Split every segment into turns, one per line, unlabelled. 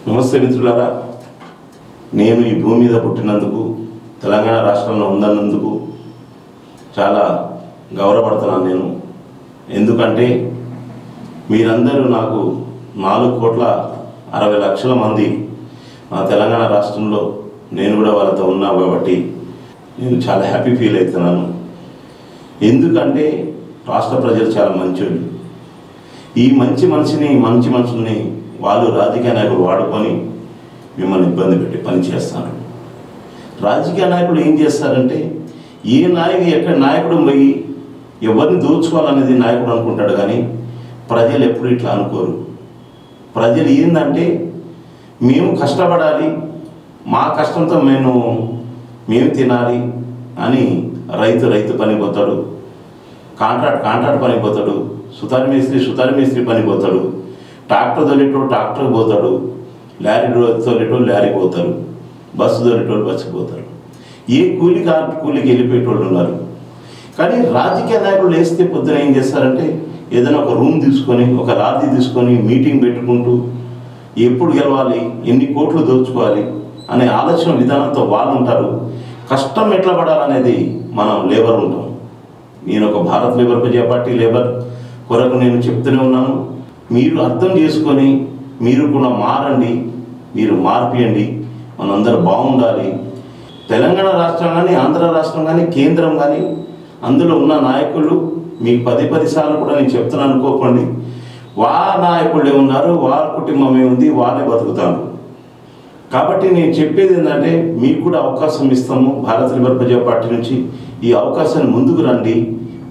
నమస్తే మిత్రులారా, నేను ఈ భూమి మీద పుట్టినందుకు, తెలంగాణ రాష్ట్రంలో ఉన్నందుకు చాలా గౌరవపడుతున్నాను నేను. ఎందుకంటే మీరందరూ నాకు 4,60,00,000 మంది మా తెలంగాణ రాష్ట్రంలో నేను కూడా వాళ్ళతో ఉన్నా కాబట్టి నేను చాలా హ్యాపీ ఫీల్ అవుతున్నాను. ఎందుకంటే రాష్ట్ర ప్రజలు చాలా మంచోళ్ళు. ఈ మంచి మనుషుల్ని వాళ్ళు రాజకీయ నాయకులు వాడుకొని మిమ్మల్ని ఇబ్బంది పెట్టి పని చేస్తారు. రాజకీయ నాయకులు ఏం చేస్తారంటే, ఎక్కడ నాయకుడు పోయి ఎవరిని దోచుకోవాలనేది నాయకుడు అనుకుంటాడు, కానీ ప్రజలు ఎప్పుడు ఇట్లా అనుకోరు. ప్రజలు ఏంటంటే, మేము కష్టపడాలి, మా కష్టంతో మేము తినాలి అని రైతు పని పోతాడు, కాంట్రాక్ట్ పని పోతాడు, సుతారి మేస్త్రి పని పోతాడు, ట్రాక్టర్ ట్రాక్టర్ పోతాడు, లారీ లారీకి పోతారు, బస్సు బస్సుకి పోతారు. ఏ కూలికి వెళ్ళిపోయేటోళ్ళు ఉన్నారు. కానీ రాజకీయ నాయకులు వేస్తే పొద్దున ఏం చేస్తారంటే, ఏదైనా ఒక రూమ్ తీసుకొని, ఒక లారీ తీసుకొని మీటింగ్ పెట్టుకుంటూ ఎప్పుడు గెలవాలి, ఎన్ని కోట్లు దోచుకోవాలి అనే ఆలోచన విధానంతో వాళ్ళు ఉంటారు. కష్టం ఎట్లా పడాలనేది మనం లేబర్ ఉంటాం. నేను ఒక భారత్ లేబర్ ప్రజా పార్టీ లేబర్ కొరకు నేను చెప్తూనే ఉన్నాను. మీరు అర్థం చేసుకొని మీరు కూడా మారండి, మీరు మార్పియండి, మనందరూ బాగుండాలి. తెలంగాణ రాష్ట్రం కానీ, ఆంధ్ర రాష్ట్రం కానీ, కేంద్రం కానీ, అందులో ఉన్న నాయకులు మీకు 10 సార్లు కూడా నేను చెప్తున్నాను అనుకోకండి. వాళ్ళ నాయకులే ఉన్నారు, వాళ్ళ కుటుంబమే ఉంది, వాళ్ళే బతుకుతాను. కాబట్టి నేను చెప్పేది ఏంటంటే, మీకు కూడా అవకాశం ఇస్తాము. భారత లేబర్ ప్రజా పార్టీ నుంచి ఈ అవకాశాన్ని ముందుకు రండి,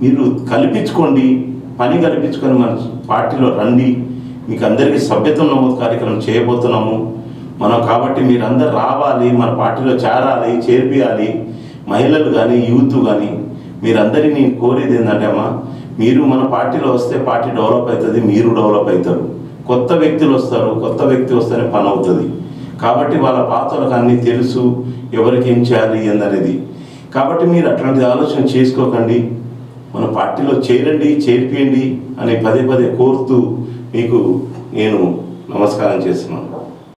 మీరు కల్పించుకోండి, పని కల్పించుకొని మన పార్టీలో రండి. మీకు అందరికీ సభ్యత్వం నమోదు కార్యక్రమం చేయబోతున్నాము మనం. కాబట్టి మీరందరూ రావాలి, మన పార్టీలో చేర్పియాలి. మహిళలు కానీ, యూత్ కానీ, మీరందరినీ నేను కోరేది ఏంటంటే అమ్మా, మీరు మన పార్టీలో వస్తే పార్టీ డెవలప్ అవుతుంది, మీరు డెవలప్ అవుతారు. కొత్త వ్యక్తులు వస్తారు, కొత్త వ్యక్తి వస్తేనే పని అవుతుంది. కాబట్టి వాళ్ళ పాత్రలకు అన్నీ తెలుసు, ఎవరికి ఏం చేయాలి ఏందనేది. కాబట్టి మీరు అట్లాంటి ఆలోచన చేసుకోకండి, మన పార్టీలో చేర్పియండి అని పదే కోరుతూ మీకు నేను నమస్కారం చేస్తున్నాను.